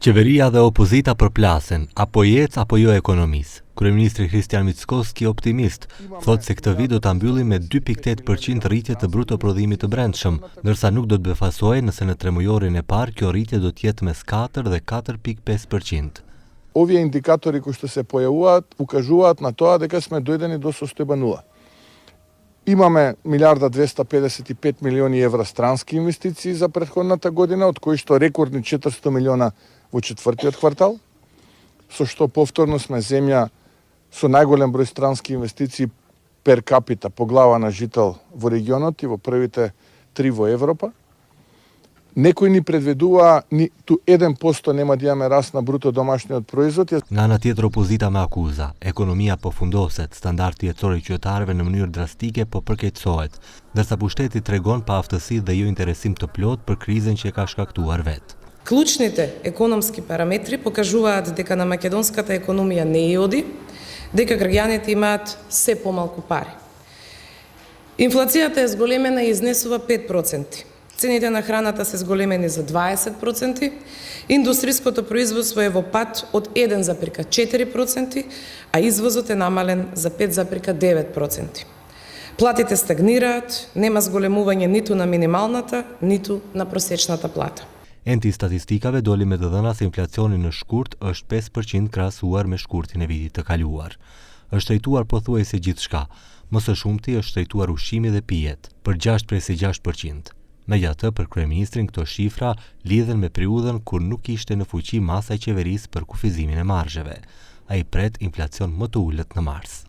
Qeveria dhe opozita përplasen, apo jec apo jo ekonomisë. Kryeministri Kristian Mickoski optimist, thot se këtë vit do ta mbylli me 2.8% rritje të bruto prodhimit të brendshëm, ndërsa nuk do të befasojë nëse në tremujorin e parë kjo rritje do të jetë mes 4 dhe 4.5%. Овие индикатори кои што се појавуваат укажуваат на тоа дека сме дојдени до состојба нула. Имаме 1.255 милиони евра странски инвестиции за претходната година, од кои што рекордни 400 милиона во четвртиот квартал, со што повторно сме земја со најголем број странски инвестиции пер капита по глава на жител во регионот и во првите 3 во Европа. Некои ни предвидува ниту 1% нема да имаме раст на бруто домашниот производ. Nga ana tjetër opozita me akuza, ekonomia po fundoset, standardi jetësor i qytetarëve në mënyrë drastike po përkeqësohet, ndërsa pushteti tregon pa aftësi dhe jo interesim të plot për krizën që e ka shkaktuar vet. Клучните економски параметри покажуваат дека на македонската економија не и оди, дека граѓаните имаат се помалку пари. Инфлацијата е зголемена и изнесува 5%. Цените на храната се зголемени за 20%, индустриското производство е во пад од 1,4%, а извозот е намален за 5,9%. Платите стагнираат, нема зголемување ниту на минималната, ниту на просечната плата. Enti statistikave doli me të dhëna se inflacioni në shkurt është 5% krahasuar me shkurtin e vitit të kaluar. Është rejtuar pothuajse gjithçka, më së shumti është rejtuar ushqimi dhe pijet, për 6.6%. Megjithatë, për kryeministrin këto shifra lidhen me periudhën kur nuk ishte në fuqi masa e qeverisë për kufizimin e marzheve. Ai pret inflacion më të ulët në mars.